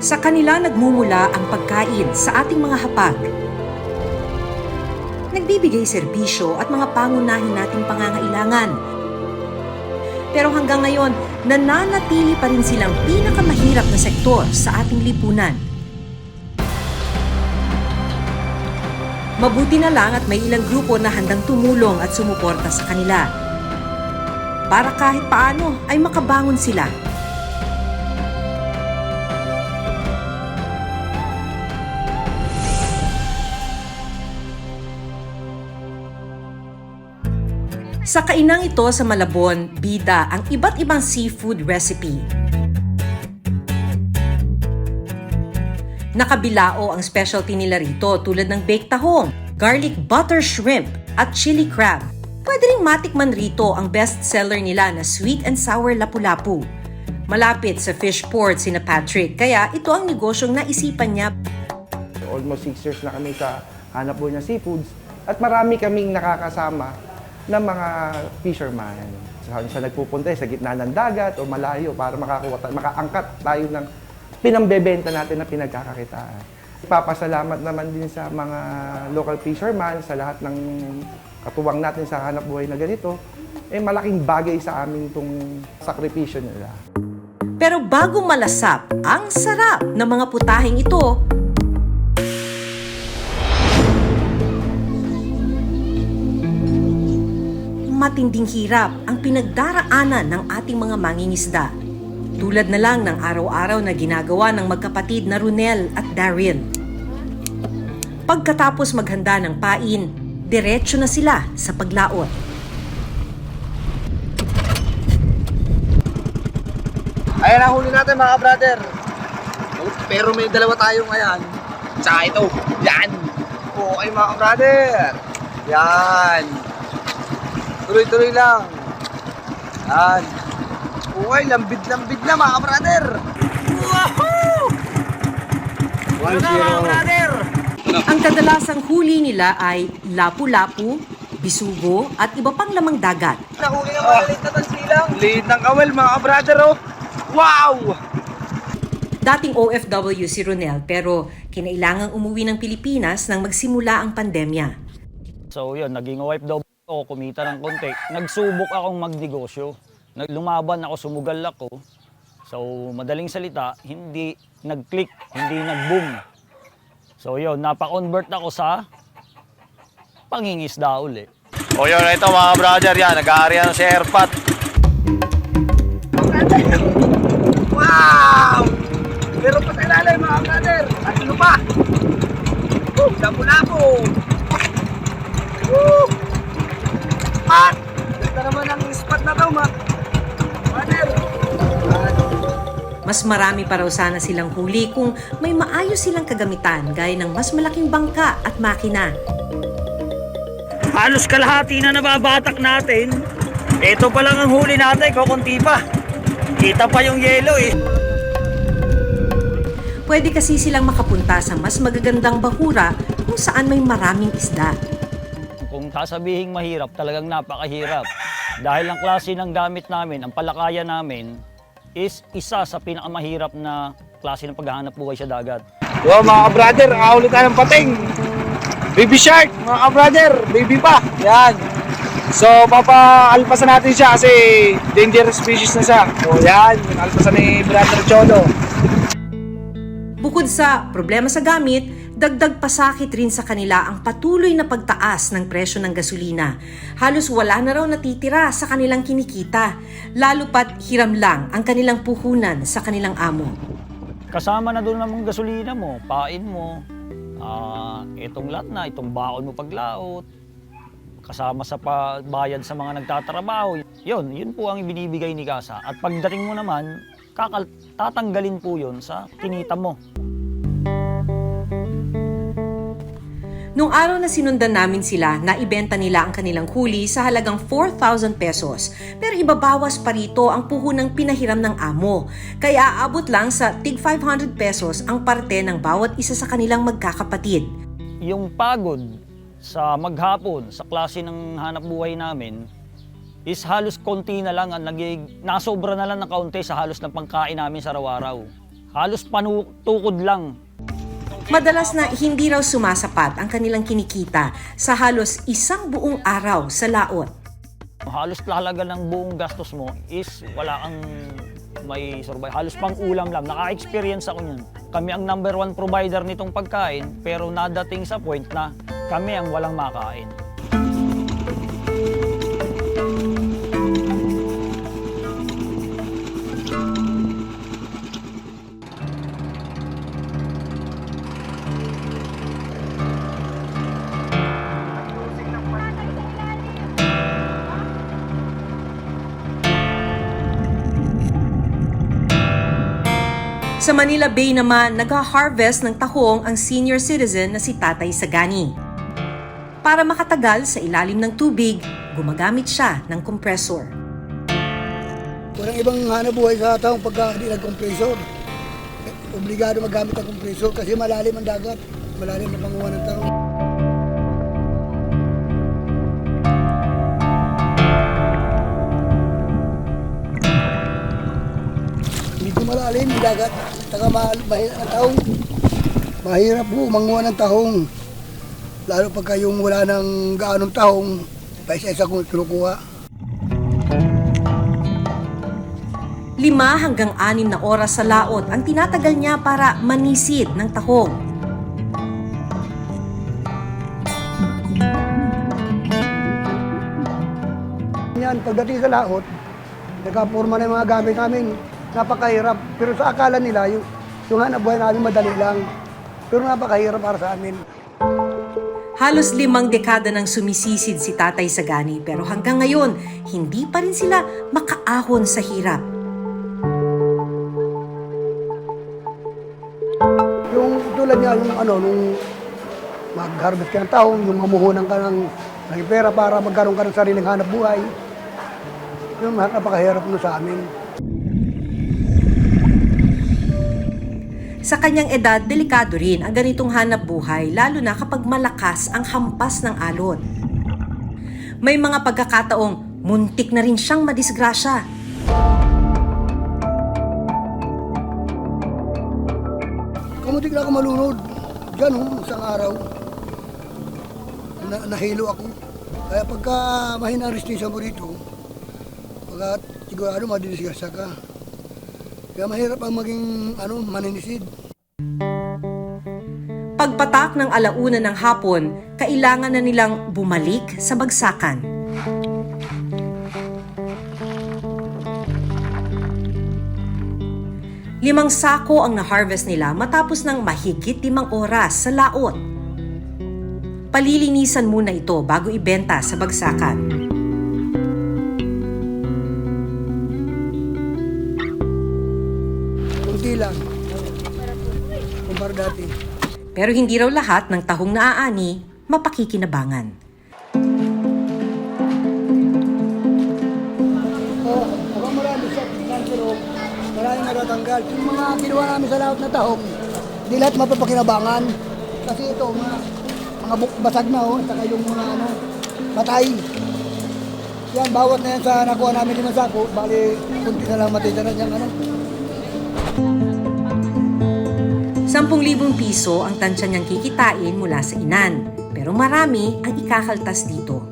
Sa kanila nagmumula ang pagkain sa ating mga hapag. Nagbibigay serbisyo at mga pangunahin nating pangangailangan. Pero hanggang ngayon, nananatili pa rin silang pinakamahirap na sektor sa ating lipunan. Mabuti na lang at may ilang grupo na handang tumulong at sumuporta sa kanila. Para kahit paano ay makabangon sila. Sa kainang ito sa Malabon, bida ang iba't ibang seafood recipe. Nakabilao ang specialty nila rito tulad ng baked tahong, garlic butter shrimp at chili crab. Pwede ring matikman rito ang best-seller nila na sweet and sour lapu-lapu. Malapit sa fish port sina Patrick, kaya ito ang negosyong naisipan niya. Almost 6 years na kami sa hanap buhay ng seafoods at marami kaming nakakasama ng mga fisherman. Sa nagpupunta sa gitna ng dagat o malayo para makaangkat tayo ng pinambebenta natin na pinagkakakitaan. Ipapasalamat naman din sa mga local fisherman, sa lahat ng katuwang natin sa hanap buhay na ganito, malaking bagay sa amin itong sakripisyo nila. Pero bago malasap ang sarap ng mga putaheng ito, matinding hirap ang pinagdaraanan ng ating mga mangingisda. Tulad na lang ng araw-araw na ginagawa ng magkapatid na Runel at Daryl. Pagkatapos maghanda ng pain, diretso na sila sa paglaot. Ayan ang huli natin mga brother. Pero may dalawa tayo ngayon. Tsaka ito. Yan. Okay mga brother. Yan. Tuloy-tuloy lang. Yan. Okay, lambid-lambid na mga brother. Woohoo! 1-0 mga brother. Ang kadalasang huli nila ay lapu-lapu, bisugo at iba pang lamang dagat. Nahuli ng maliit na tansilang. Liit ng kawal mga brother oh. Wow! Dating OFW si Ronel pero kinailangang umuwi ng Pilipinas nang magsimula ang pandemya. So yun, naging OFW ako, kumita ng konti. Nagsubok akong magnegosyo. Lumaban ako, sumugal ako. So madaling salita, hindi nag-click, hindi nag-boom. So yun, napa-convert ako sa pangingisda uli. O yun, ito mga brother yan, nag-aari si Airpat. Wow! Meron pa sa ilalim mga brother. At ano pa? Lapu-lapu. Spot! Ganda naman ang spot na to mga brother. Mas marami pa raw sana silang huli kung may maayos silang kagamitan gaya ng mas malaking bangka at makina. Halos kalahati na nababatak natin. Ito pa lang ang huli natin, kukunti pa. Kita pa yung yelo eh. Pwede kasi silang makapunta sa mas magagandang bahura kung saan may maraming isda. Kung sasabihin mahirap, talagang napakahirap. Dahil ang klase ng gamit namin, ang palakayan namin, is isa sa pinakamahirap na klase ng paghahanap buhay sa dagat. Yo mga brother, nakahuli tayo ng pating. Baby shark, mga brother, baby pa. Yan. So, papaalpasan natin siya kasi dangerous species na siya. O yan, yung alpasan ni Brother Cholo. Bukod sa problema sa gamit, dagdag pasakit rin sa kanila ang patuloy na pagtaas ng presyo ng gasolina. Halos wala na raw natitira sa kanilang kinikita, lalo pat hiram lang ang kanilang puhunan sa kanilang amo. Kasama na doon ang gasolina mo, pain mo, itong lahat na, itong baon mo paglaot, kasama sa bayad sa mga nagtatrabaho. Yun po ang ibinibigay ni Kasa. At pagdating mo naman, tatanggalin po yun sa kinita mo. Nung araw na sinundan namin sila, naibenta nila ang kanilang huli sa halagang 4,000 pesos. Pero ibabawas pa rito ang puhunang pinahiram ng amo. Kaya aabot lang sa tig 500 pesos ang parte ng bawat isa sa kanilang magkakapatid. Yung pagod sa maghapon, sa klase ng hanap buhay namin, is halos konti na lang, nasobra na lang ng kaunti sa halos ng pangkain namin sa araw-araw. Halos panutukod lang. Madalas na hindi raw sumasapat ang kanilang kinikita sa halos isang buong araw sa laot. Halos talaga ng buong gastos mo is wala kang may survive. Halos pang ulam lang. Naka-experience ako niyan. Kami ang number 1 provider nitong pagkain, pero nadating sa point na kami ang walang makain. Sa Manila Bay naman, nag-harvest ng tahong ang senior citizen na si Tatay Sagani. Para makatagal sa ilalim ng tubig, gumagamit siya ng compressor. Walang ibang hanap buhay sa taong pagka hindi nag-compressor. Obligado magamit ang compressor kasi malalim ang dagat. Malalim ang panguha ng tao. Medyo malalim ang dagat. Saka mahirap ang tahong. Mahirap po manguha ng tahong. Lalo pagka yung wala ng gaanong tahong, paisa-isa kung kinukuha. 5 hanggang 6 na oras sa laot ang tinatagal niya para manisid ng tahong. Yan, pagdating sa laot, nagkaporma na yung mga gamit namin. Napakahirap. Pero sa akala nila, yung hanap buhay namin madali lang. Pero napakahirap para sa amin. Halos 5 dekada nang sumisisid si Tatay Sagani pero hanggang ngayon, hindi pa rin sila makaahon sa hirap. Yung tulad niya, nung mag-harvest ka ng taong, yung mamuhunan ka ng pera para magkaroon ka ng sariling hanap buhay. Yung napakahirap no sa amin. Sa kanyang edad, delikado rin ang ganitong hanap buhay lalo na kapag malakas ang hampas ng alon. May mga pagkakataong muntik na rin siyang madisgrasya. Kamutik na ako malunod. Diyan, isang araw. Nahilo ako. Kaya pagka mahina ang resistensya mo dito, pagka sigurado madidisgrasya ka. Kaya mahirap ang maging maninisid. Pagpatak ng 1:00 ng hapon, kailangan na nilang bumalik sa bagsakan. Limang sako ang na-harvest nila matapos ng mahigit 5 oras sa laot. Palilinisan muna ito bago ibenta sa bagsakan. Kunti lang. Kumpara dati. Pero hindi raw lahat ng tahong naaani mapakikinabangan. Ako marami sa pero maraming natatanggal. Yung mga kinuha namin sa laot na tahong, hindi lahat mapapakinabangan. Kasi ito, mga basag na, at saka yung mga matay. Yan, bawat na yan sa nakuha namin 5 sako, bali, kunti na lang matitira dyan, 10,000 piso ang tansya niyang kikitain mula sa inan. Pero marami ang ikakaltas dito.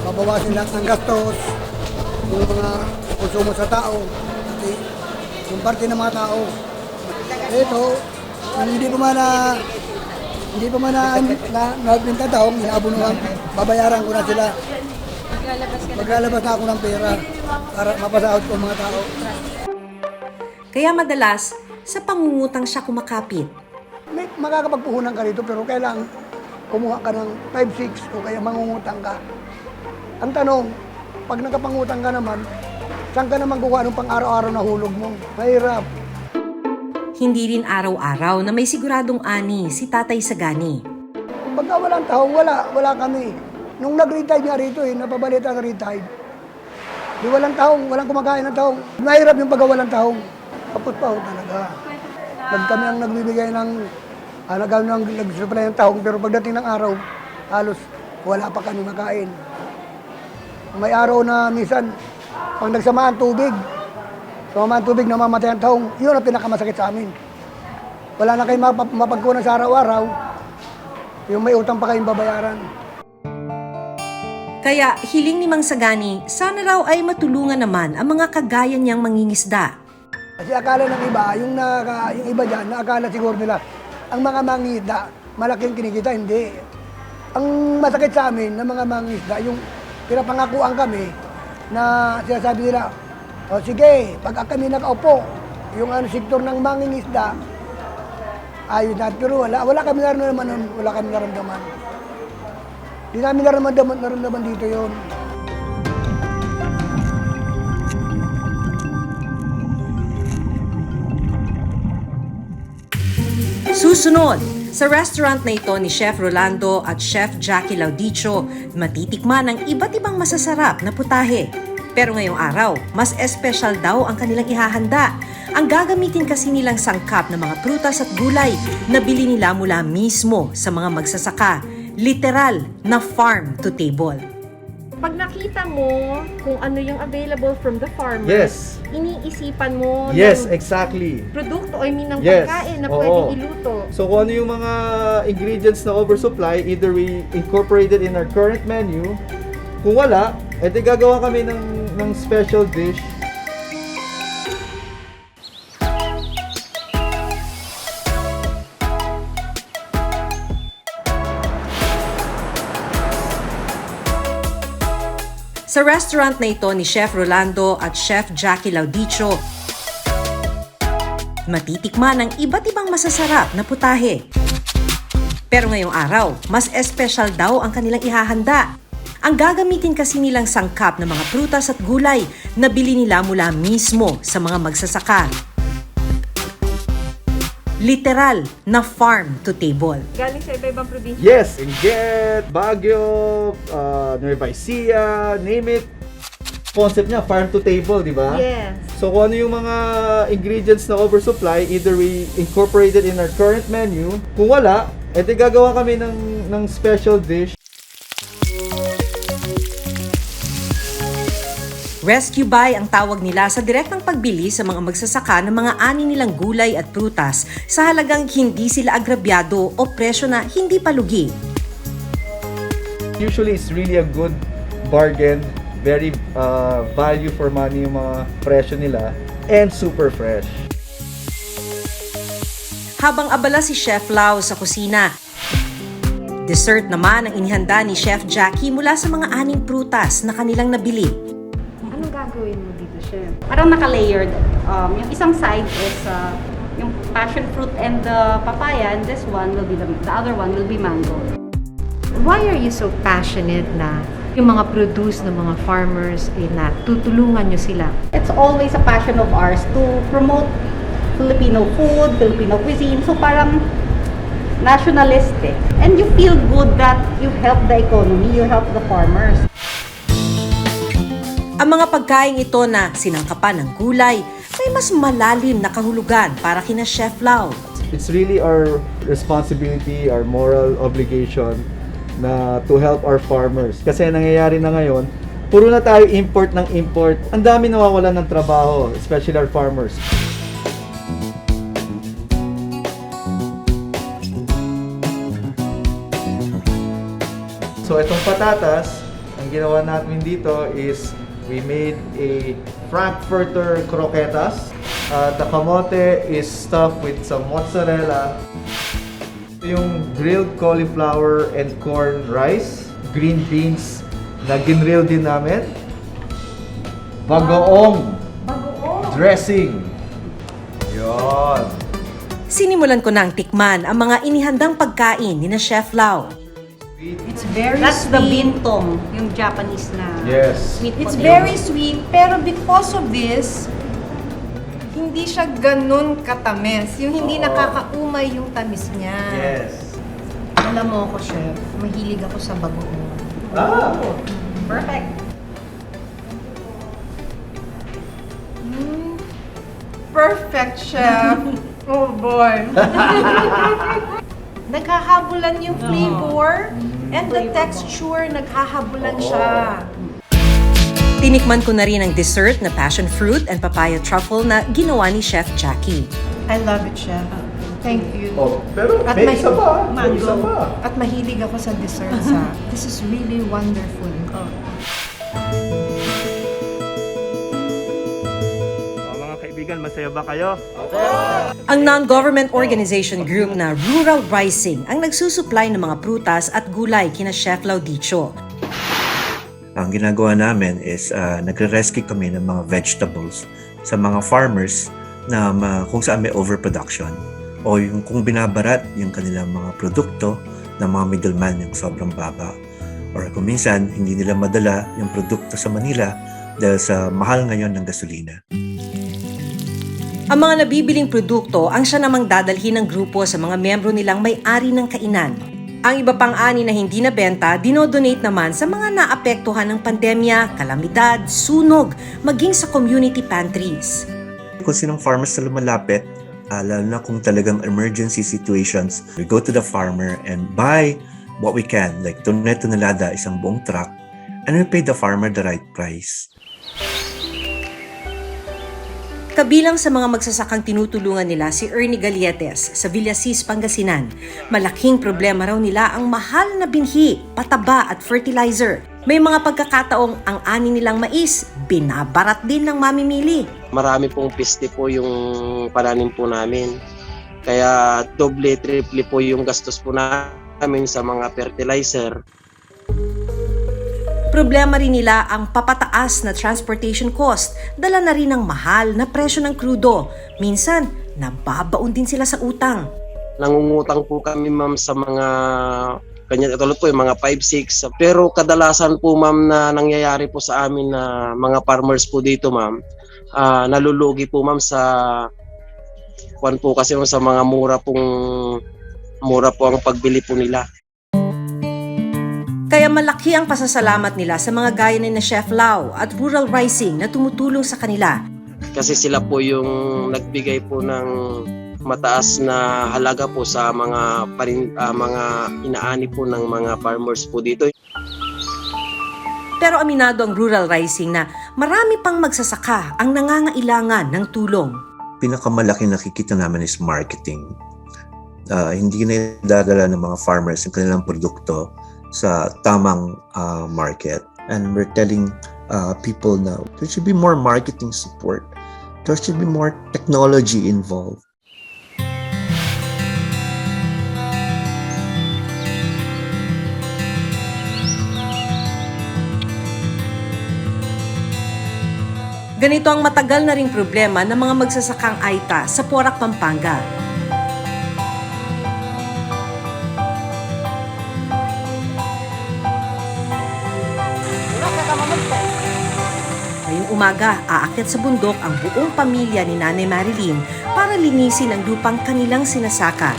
Mabawasin lang ang gastos, yung mga konsumo sa tao, kasi yung parte ng mga tao. Ito, hindi pa man nagbinta taong, inaabunuhan, babayaran ko na sila. Maglalabas na ako ng pera para mapasahod ko ang mga tao. Kaya madalas, sa pangungutang siya kumakapit. May makakapagpuhunan ka rito pero kailangan kumuha ka ng 5-6 o kaya mangungutang ka. Ang tanong, pag nakapangutang ka naman, saan ka naman kukuha ng pang-araw-araw na hulog mo? Mahirap. Hindi rin araw-araw na may siguradong ani si Tatay Sagani. Kung pagka walang taong, wala kami. Nung nag-retide nga rito, napabalita ang retide. Di walang taong, walang kumakain ng taong. Mahirap yung pagka walang taong. Kapot pa ho talaga. Kami ang nagbibigay ng, nag-supply ng taong, pero pagdating ng araw, halos wala pa kami makain. May araw na minsan, pag nagsamaan tubig, namamatay ang taong, yun ang pinakamasakit sa amin. Wala na kayong mapagkunan sa araw-araw. Yung may utang pa kayong babayaran. Kaya hiling ni Mang Sagani, sana raw ay matulungan naman ang mga kagaya niyang mangingisda. Kasi akala ng iba, yung iba dyan, naakala siguro nila, ang mga mangisda, malaking kinikita, hindi. Ang masakit sa amin ng mga mangisda, yung pinapangakuan kami na sinasabi nila, o sige, pag kami nakaupo, yung sektor ng mangingisda, ayos na, pero wala kami naramdaman nun, wala kami naramdaman. Hindi namin naramdaman dito yun. Susunod, sa restaurant na ito ni Chef Rolando at Chef Jackie Laudicho, matitikman ang iba't ibang masasarap na putahe. Pero ngayong araw, mas espesyal daw ang kanilang ihahanda. Ang gagamitin kasi nilang sangkap ng mga prutas at gulay na bili nila mula mismo sa mga magsasaka. Literal na farm to table. Pag nakita mo kung ano yung available from the farmers, Yes. iniisipan mo Yes, ng exactly. produkto, ng Yes. pagkain na Oo. pwedeng iluto. So kung ano yung mga ingredients na oversupply, either we incorporate it in our current menu. Kung wala, edi gagawa kami ng special dish. Sa restaurant na ito ni Chef Rolando at Chef Jackie Laudicho, matitikman ang iba't ibang masasarap na putahe. Pero ngayong araw, mas espesyal daw ang kanilang ihahanda. Ang gagamitin kasi nilang sangkap ng mga prutas at gulay na bili nila mula mismo sa mga magsasaka. Literal na farm to table. Galing sa iba-ibang probinsya. Yes, Benguet, Baguio, Nueva Ecija, name it. Concept niya, farm to table, di ba? Yes. So kung ano yung mga ingredients na oversupply, either we incorporate it in our current menu. Kung wala, edi gagawa kami ng special dish. Rescue buy ang tawag nila sa direktang pagbili sa mga magsasaka ng mga ani nilang gulay at prutas sa halagang hindi sila agrabyado o presyo na hindi palugi. Usually, it's really a good bargain. Very value for money yung mga presyo nila. And super fresh. Habang abala si Chef Lau sa kusina, dessert naman ang inihanda ni Chef Jackie mula sa mga aning prutas na kanilang nabili. Anong gagawin mo dito, Chef? Parang naka-layered. Yung isang side is yung passion fruit and the papaya, and this one will be the other one will be mango. Why are you so passionate na yung mga produce ng mga farmers na tutulungan nyo sila? It's always a passion of ours to promote Filipino food, Filipino cuisine. So parang nationalistic. And you feel good that you help the economy, you help the farmers. Ang mga pagkain ito na sinangkapan ng gulay, may mas malalim na kahulugan para kina Chef Lau. It's really our responsibility, our moral obligation na to help our farmers. Kasi nangyayari na ngayon, puro na tayo import ng import. Ang dami nawawalan ng trabaho, especially our farmers. So itong patatas, ang ginawa natin dito is we made a Frankfurter croquetas. The kamote is stuffed with some mozzarella. Yung grilled cauliflower and corn rice, green beans na ginrill din namin. Bagoong dressing. Yon. Sinimulan ko nang tikman ang mga inihandang pagkain ni na Chef Lau. It's very That's the bintong, yung Japanese na Yes. sweet It's potato. very sweet, pero because of this, hindi siya ganun katamis. Yung hindi nakakaumay yung tamis niya. Yes. Alam mo ako, Chef, mahilig ako sa bagoong. Ah! Perfect. Perfect, Chef! Oh boy! Naghahabulan yung flavor and the texture, naghahabulan siya. Tinikman ko na rin ang dessert na passion fruit and papaya truffle na ginawa ni Chef Jackie. I love it, Chef. Thank you. Oh, pero At may isa pa. May mango. isa pa. At mahilig ako sa desserts. This is really wonderful. Mga kaibigan, masaya ba kayo? Ang non-government organization group na Rural Rising ang nagsusupply ng mga prutas at gulay kina Chef Laudicio. Ang ginagawa namin is nagre-rescue kami ng mga vegetables sa mga farmers na kung saan may overproduction o yung kung binabarat yung kanilang mga produkto ng mga middleman yung sobrang baba or kung minsan hindi nila madala yung produkto sa Manila dahil sa mahal ngayon ng gasolina. Ang mga nabibiling produkto ang siya namang dadalhin ng grupo sa mga membro nilang may-ari ng kainan. Ang iba pang ani na hindi nabenta, dinodonate naman sa mga naapektuhan ng pandemya, kalamidad, sunog, maging sa community pantries. Kung sinong farmers na lumalapit, lalo na kung talagang emergency situations, we go to the farmer and buy what we can, like tonelada, isang buong truck, and we pay the farmer the right price. Kabilang sa mga magsasakang tinutulungan nila si Ernie Galietes sa Villasis, Pangasinan. Malaking problema raw nila ang mahal na binhi, pataba at fertilizer. May mga pagkakataong ang ani nilang mais, binabarat din ng mamimili. Marami pong piste po yung pananim po namin. Kaya doble, triple po yung gastos po namin sa mga fertilizer. Problema rin nila ang papataas na transportation cost, dala na rin ang mahal na presyo ng krudo. Minsan, nababaon din sila sa utang. Nangungutang po kami ma'am sa mga kanya tulad po yung mga 5-6. Pero kadalasan po ma'am na nangyayari po sa amin na mga farmers po dito ma'am, nalulugi po ma'am sa kwan po kasi sa mga mura po ang pagbili po nila. Kaya malaki ang pasasalamat nila sa mga gaya ni na Chef Lau at Rural Rising na tumutulong sa kanila. Kasi sila po yung nagbigay po ng mataas na halaga po sa mga inaani po ng mga farmers po dito. Pero aminado ang Rural Rising na marami pang magsasaka ang nangangailangan ng tulong. Pinakamalaki nakikita namin is marketing. Hindi na dadala ng mga farmers ang kanilang produkto sa tamang market. And we're telling people now, there should be more marketing support. There should be more technology involved. Ganito ang matagal na ring problema ng mga magsasakang Aita sa Porac, Pampanga. Ngayong umaga, aakyat sa bundok ang buong pamilya ni Nanay Marilyn para linisin ang lupang kanilang sinasaka.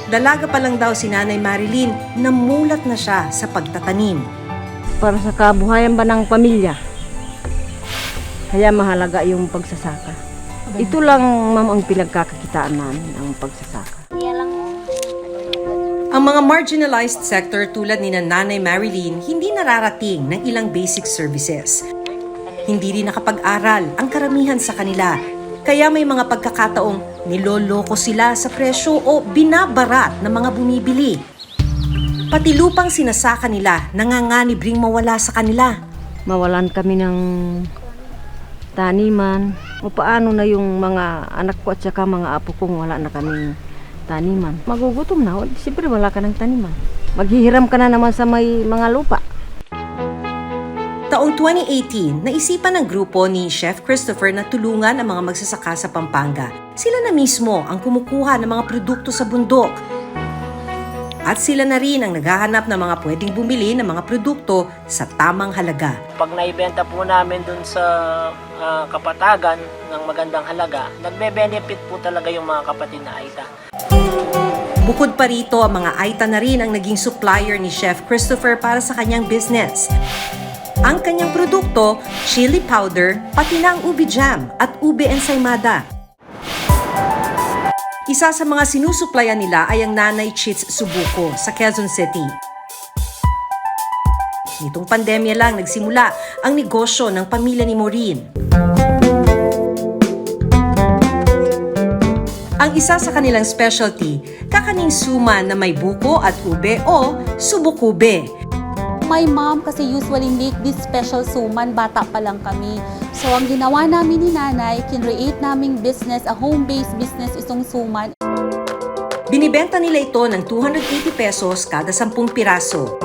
Dalaga pa lang daw si Nanay Marilyn, namulat na siya sa pagtatanim. Para sa kabuhayan ba ng pamilya, kaya mahalaga yung pagsasaka. Ito lang ma'am ang pinagkakakitaan namin, ang pagsasaka. Ang mga marginalized sector tulad ni Nanay Marilyn hindi nararating ng ilang basic services. Hindi rin nakapag-aral ang karamihan sa kanila. Kaya may mga pagkakataong niloloko sila sa presyo o binabarat ng mga bumibili. Pati lupang sinasaka nila nanganganib ring mawala sa kanila. Mawalan kami ng taniman. O paano na yung mga anak ko at saka mga apo kong wala na kaming taniman. Magugutom na, siyempre wala ka ng taniman. Maghihiram ka na naman sa may mga lupa. Taong 2018, naisipan ng grupo ni Chef Christopher na tulungan ang mga magsasaka sa Pampanga. Sila na mismo ang kumukuha ng mga produkto sa bundok. At sila na rin ang naghahanap ng mga pwedeng bumili ng mga produkto sa tamang halaga. Pag naibenta po namin dun sa kapatagan ng magandang halaga, nagbe-benefit po talaga yung mga kapatid na Aita. Bukod pa rito, ang mga Aita na rin ang naging supplier ni Chef Christopher para sa kanyang business. Ang kanyang produkto, chili powder, pati na ang ube jam at ube ensaymada. Isa sa mga sinusuplayan nila ay ang Nanay Chits Subuco sa Quezon City. Nitong pandemya lang nagsimula ang negosyo ng pamilya ni Maureen. Ang isa sa kanilang specialty, kakaning suman na may buko at ube o subukube. My mom kasi usually make this special suman, bata pa lang kami. So ang ginawa namin ni nanay, kinreate naming business, a home-based business itong suman. Binibenta nila ito ng 280 pesos kada 10 piraso.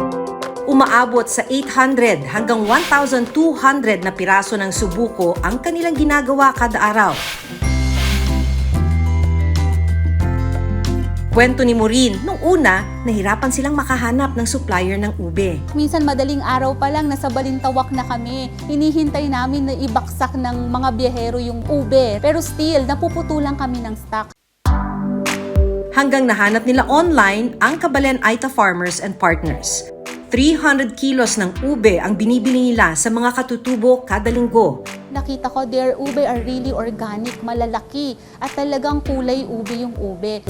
Umaabot sa 800 hanggang 1,200 na piraso ng subuko ang kanilang ginagawa kada araw. Kwento ni Maureen, nung una, nahirapan silang makahanap ng supplier ng ube. Minsan madaling araw pa lang, nasa Balintawak na kami. Hinihintay namin na ibaksak ng mga biyahero yung ube. Pero still, napuputulan kami ng stock. Hanggang nahanap nila online ang Kabalen Aita Farmers and Partners. 300 kilos ng ube ang binibili nila sa mga katutubo kada linggo. Nakita ko their ube are really organic, malalaki, at talagang kulay ube yung ube.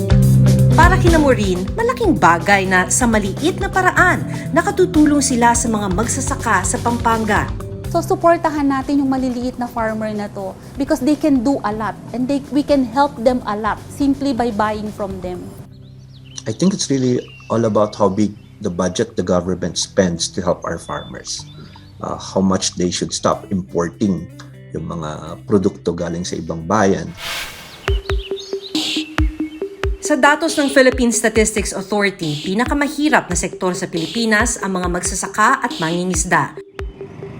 Para kina Maureen, malaking bagay na sa maliit na paraan nakatutulong sila sa mga magsasaka sa Pampanga. So suportahan natin yung maliliit na farmer na to because they can do a lot and we can help them a lot simply by buying from them. I think it's really all about how big the budget the government spends to help our farmers. How much they should stop importing yung mga produkto galing sa ibang bayan. Sa datos ng Philippine Statistics Authority, pinakamahirap na sektor sa Pilipinas ang mga magsasaka at mangingisda.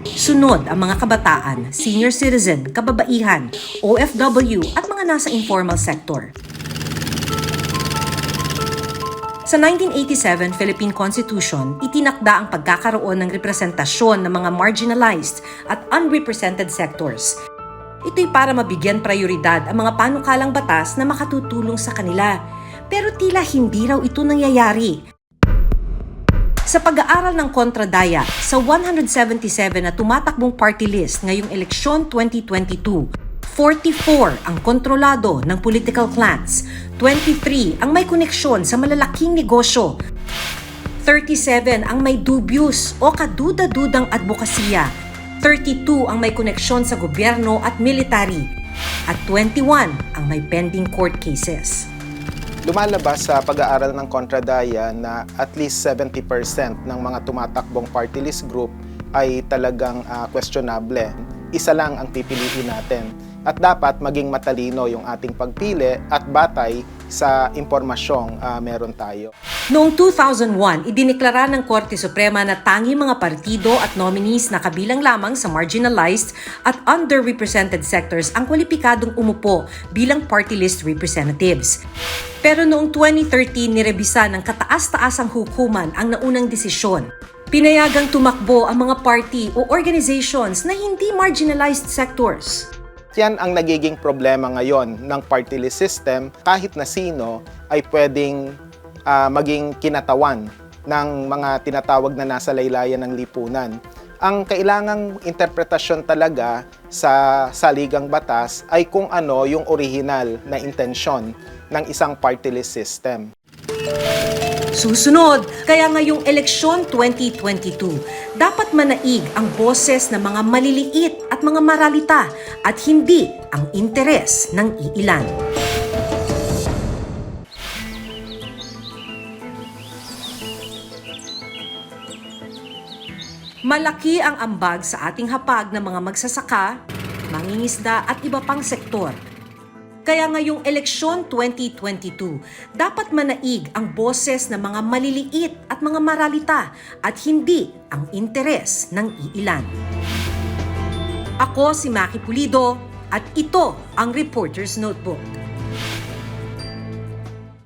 Sunod ang mga kabataan, senior citizen, kababaihan, OFW at mga nasa informal sector. Sa 1987 Philippine Constitution, itinakda ang pagkakaroon ng representasyon ng mga marginalized at unrepresented sectors. Ito'y para mabigyan prioridad ang mga panukalang batas na makatutulong sa kanila. Pero tila hindi raw ito nangyayari. Sa pag-aaral ng kontradaya, sa 177 na tumatakbong party list ngayong eleksyon 2022, 44 ang kontrolado ng political clans, 23 ang may koneksyon sa malalaking negosyo, 37 ang may dubious o kaduda-dudang advokasya, 32 ang may koneksyon sa gobyerno at military, at 21 ang may pending court cases. Lumalabas sa pag-aaral ng kontradaya na at least 70% ng mga tumatakbong party list group ay talagang questionable. Isa lang ang pipiliin natin. At dapat maging matalino yung ating pagpili at batay sa impormasyong meron tayo. Noong 2001, idineklara ng Korte Suprema na tanging mga partido at nominees na kabilang lamang sa marginalized at underrepresented sectors ang kwalipikadong umupo bilang party list representatives. Pero noong 2013, nirebisa ng kataas-taasang hukuman ang naunang desisyon. Pinayagang tumakbo ang mga party o organizations na hindi marginalized sectors. Yan ang nagiging problema ngayon ng party list system. Kahit na sino ay pwedeng maging kinatawan ng mga tinatawag na nasa laylayan ng lipunan. Ang kailangang interpretasyon talaga sa saligang batas ay kung ano yung original na intensyon ng isang party list system. Susunod, kaya ngayong eleksyon 2022, dapat manaig ang boses ng mga maliliit at mga maralita at hindi ang interes ng iilan. Malaki ang ambag sa ating hapag ng mga magsasaka, mangingisda at iba pang sektor. Kaya ngayong eleksyon 2022, dapat manaig ang boses ng mga maliliit at mga maralita at hindi ang interes ng iilan. Ako si Maki Pulido at ito ang Reporter's Notebook.